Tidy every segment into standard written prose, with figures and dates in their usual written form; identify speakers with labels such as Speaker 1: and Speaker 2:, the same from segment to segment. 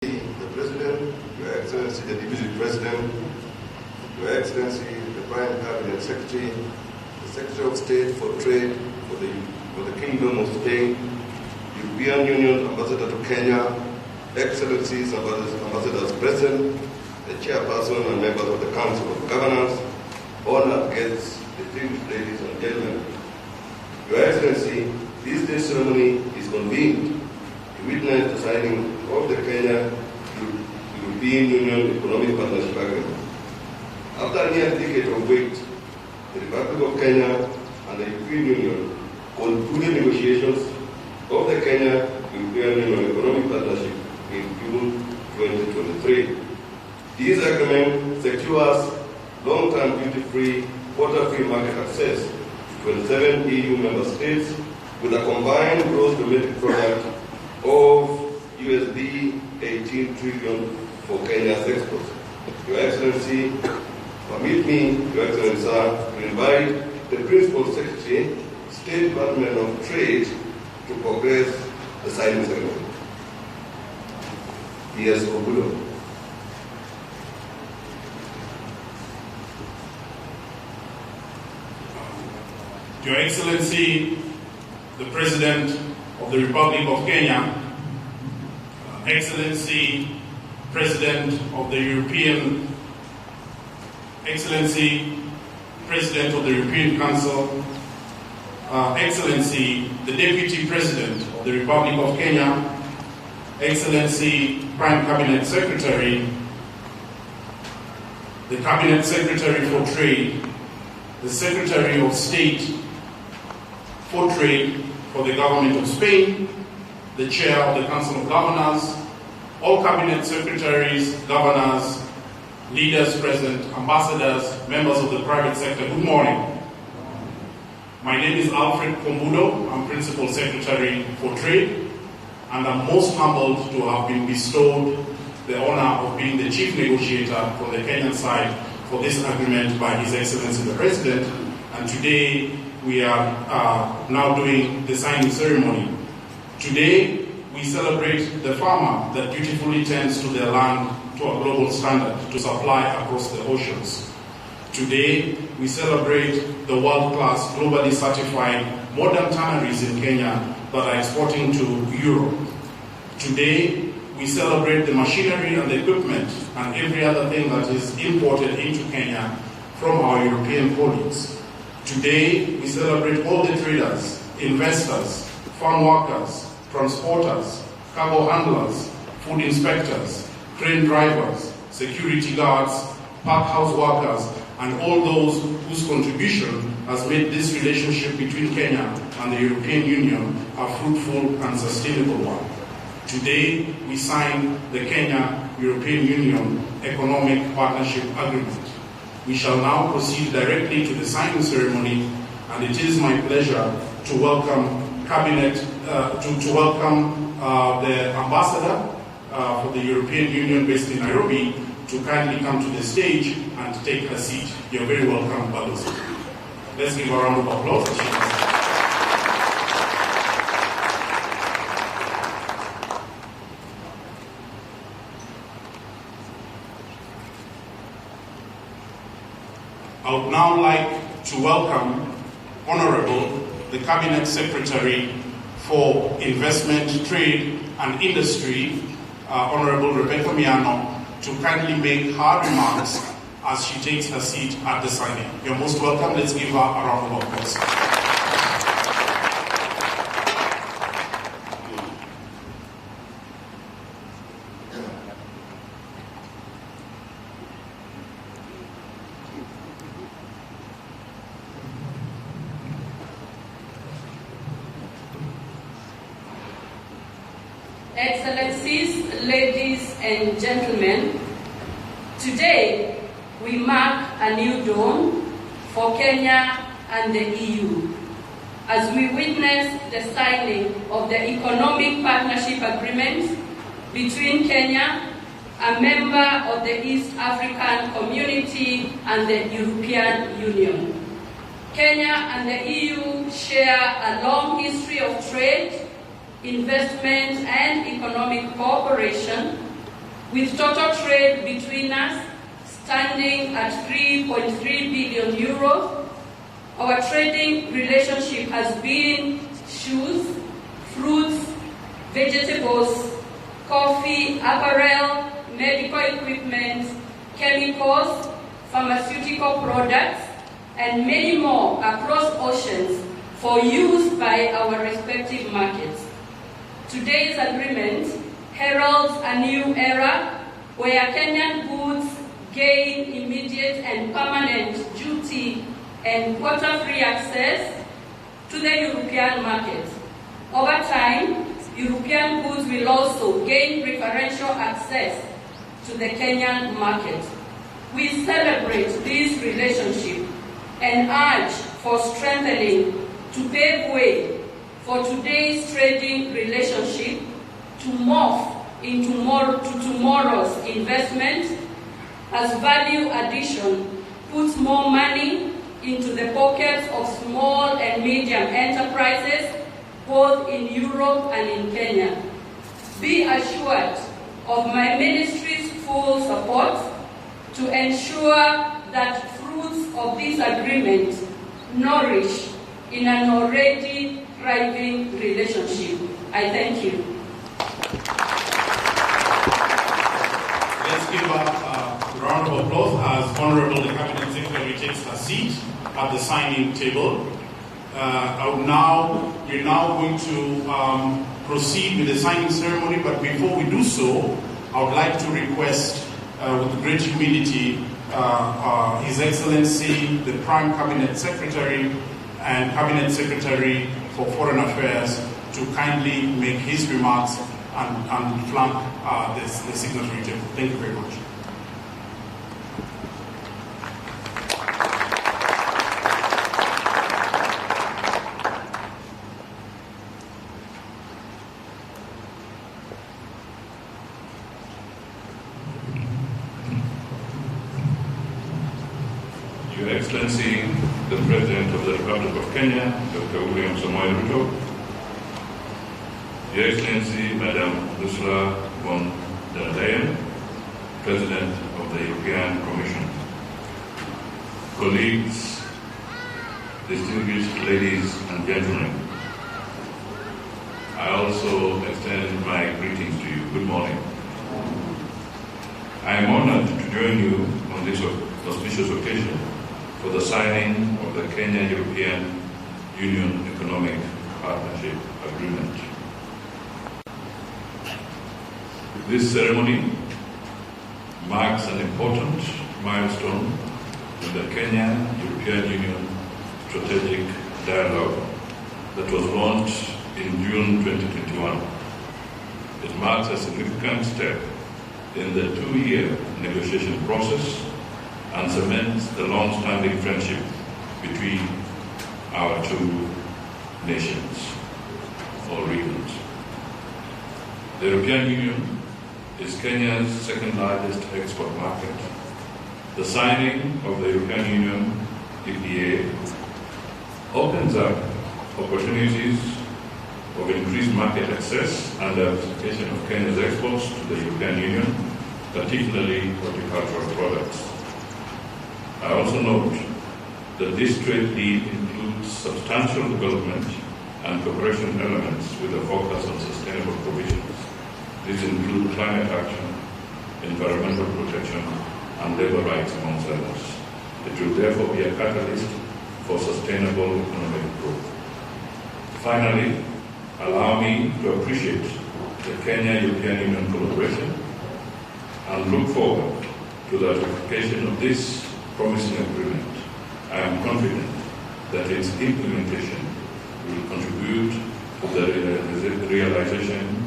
Speaker 1: The President, Your Excellency, the Deputy President, Your Excellency, the Prime Cabinet Secretary, the Secretary of State for Trade for the Kingdom of Spain, European Union Ambassador to Kenya, Excellencies, Ambassadors present, the Chairperson and members of the Council of Governors, honored guests, distinguished ladies and gentlemen. Your Excellency, this day's ceremony is convened to witness the signing of the Kenya-European Union Economic Partnership Agreement. After a near decade of wait, the Republic of Kenya and the European Union concluded negotiations of the Kenya-European Union Economic Partnership in June 2023. This agreement secures long-term duty-free, quota-free market access to 27 EU member states with a combined gross domestic product of USD 18 trillion for Kenya's exports. Your Excellency, permit me, Your Excellency, sir, to invite the Principal Secretary, State Department of Trade, to progress the signing ceremony. Yes, Obulo.
Speaker 2: Your Excellency, the President of the Republic of Kenya, Excellency, President of the European, Excellency, President of the European Council, Excellency, the Deputy President of the Republic of Kenya, Excellency, Prime Cabinet Secretary, the Cabinet Secretary for Trade, the Secretary of State for Trade for the Government of Spain, the Chair of the Council of Governors, all Cabinet Secretaries, Governors, leaders present, ambassadors, members of the private sector, good morning. My name is Alfred Kombudo. I'm Principal Secretary for Trade, and I'm most humbled to have been bestowed the honor of being the Chief Negotiator for the Kenyan side for this agreement by His Excellency the President, and today we are now doing the signing ceremony. Today, we celebrate the farmer that dutifully tends to their land to a global standard to supply across the oceans. Today, we celebrate the world-class, globally certified modern tanneries in Kenya that are exporting to Europe. Today, we celebrate the machinery and the equipment and every other thing that is imported into Kenya from our European colleagues. Today, we celebrate all the traders, investors, farm workers, transporters, cargo handlers, food inspectors, crane drivers, security guards, park house workers, and all those whose contribution has made this relationship between Kenya and the European Union a fruitful and sustainable one. Today, we sign the Kenya-European Union Economic Partnership Agreement. We shall now proceed directly to the signing ceremony, and it is my pleasure to welcome the ambassador for the European Union based in Nairobi to kindly come to the stage and take a seat. You're very welcome, Balos. Let's give a round of applause. I would now like to welcome Honorable the Cabinet Secretary for Investment, Trade and Industry, Honorable Rebecca Miano, to kindly make her remarks as she takes her seat at the signing. You're most welcome. Let's give her a round of applause.
Speaker 3: Excellencies, ladies and gentlemen, today we mark a new dawn for Kenya and the EU as we witness the signing of the Economic Partnership Agreement between Kenya, a member of the East African Community, and the European Union. Kenya and the EU share a long history of trade, investment and economic cooperation, with total trade between us standing at 3.3 billion euros. Our trading relationship has been shoes, fruits, vegetables, coffee, apparel, medical equipment, chemicals, pharmaceutical products, and many more across oceans for use by our respective markets. Today's agreement heralds a new era where Kenyan goods gain immediate and permanent duty and quota-free access to the European market. Over time, European goods will also gain preferential access to the Kenyan market. We celebrate this relationship and urge for strengthening to pave way for today's trading relationship to morph into tomorrow's investment as value addition puts more money into the pockets of small and medium enterprises both in Europe and in Kenya. Be assured of my ministry's full support to ensure that fruits of this agreement nourish in an already thriving relationship. I thank you.
Speaker 2: Let's give a round of applause as Honorable the Cabinet Secretary takes her seat at the signing table. We're now going to proceed with the signing ceremony, but before we do so, I would like to request, with great humility, His Excellency, the Prime Cabinet Secretary and Cabinet Secretary for Foreign Affairs, to kindly make his remarks and flank the signatory table. Thank you very much.
Speaker 4: Your Excellency, the President of the Republic of Kenya, Dr. William Samoei Ruto, Your Excellency, Madam Ursula von der Leyen, President of the European Commission, colleagues, distinguished ladies and gentlemen, I also extend my greetings to you. Good morning. I am honored to join you on this auspicious occasion for the signing of the Kenya-European Union Economic Partnership Agreement. This ceremony marks an important milestone in the Kenya-European Union strategic dialogue that was launched in June 2021. It marks a significant step in the 2-year negotiation process and cements the long-standing friendship between our two nations or regions. The European Union is Kenya's second-largest export market. The signing of the European Union EPA opens up opportunities of increased market access and diversification of Kenya's exports to the European Union, particularly horticultural products. I also note that this trade deal includes substantial development and cooperation elements with a focus on sustainable provisions. These include climate action, environmental protection, and labor rights, amongst others. It will therefore be a catalyst for sustainable economic growth. Finally, allow me to appreciate the Kenya-European Union collaboration and look forward to the ratification of this promising agreement. I am confident that its implementation will contribute to the realization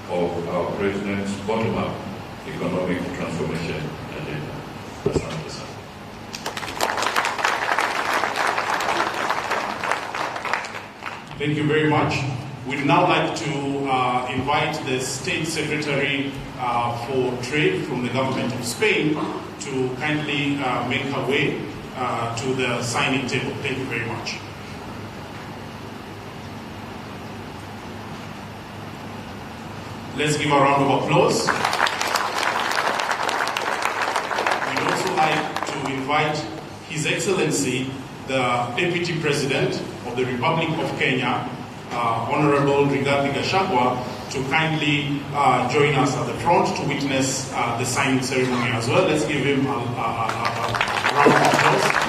Speaker 4: of our President's bottom-up economic transformation agenda. Asante sana.
Speaker 2: Thank you very much. We'd now like to invite the State Secretary for Trade from the Government of Spain to kindly make her way to the signing table. Thank you very much. Let's give a round of applause. invite His Excellency, the Deputy President of the Republic of Kenya, Honorable Rigathi Gachagua, to kindly join us at the front to witness the signing ceremony as well. Let's give him a round of applause.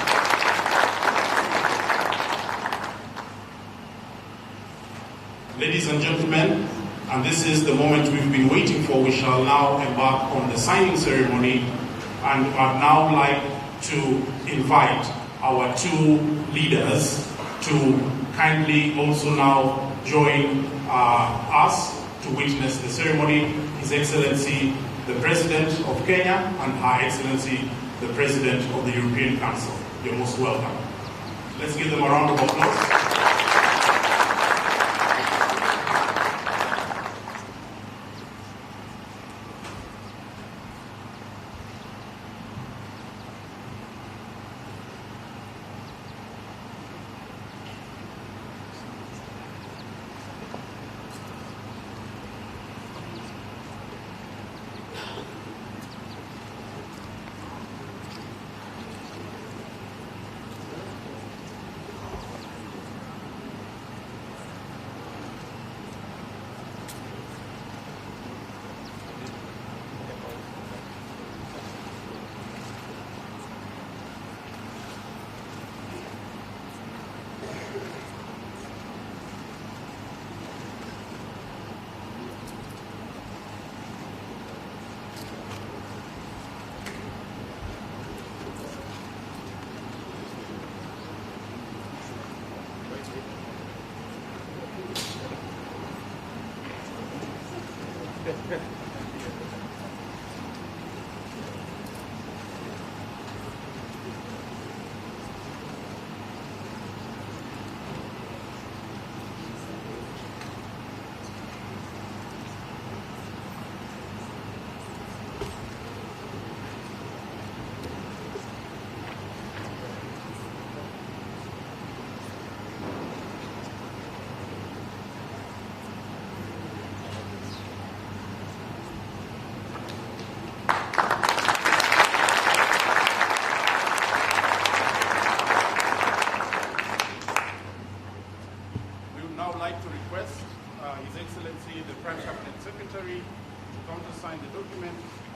Speaker 2: Ladies and gentlemen, and this is the moment we've been waiting for, we shall now embark on the signing ceremony, and I'd now like to invite our two leaders to kindly also now join us to witness the ceremony. His Excellency, the President of Kenya, and Her Excellency, the President of the European Council. You're most welcome. Let's give them a round of applause.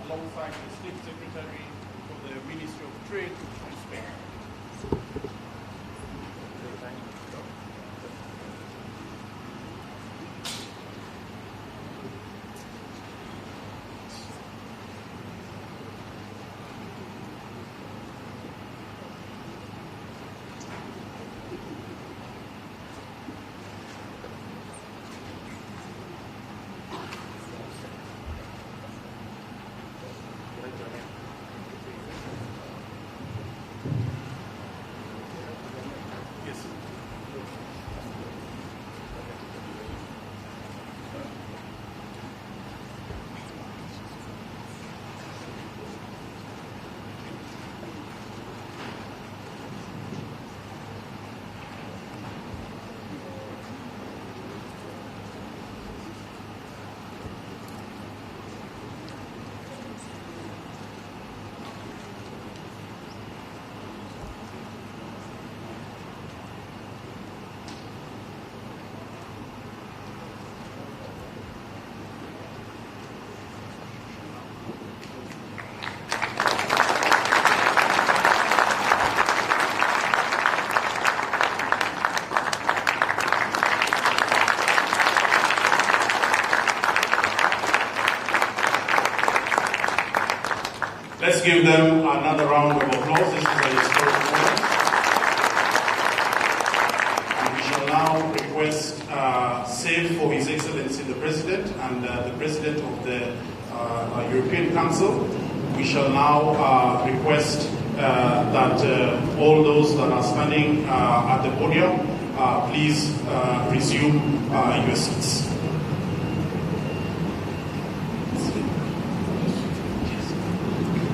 Speaker 2: Alongside the State Secretary for the Ministry of Trade from Spain. Let's give them another round of applause. This is a historic moment. And we shall now request save for His Excellency the President and the President of the European Council. We shall now request that all those that are standing at the podium, please resume your seats.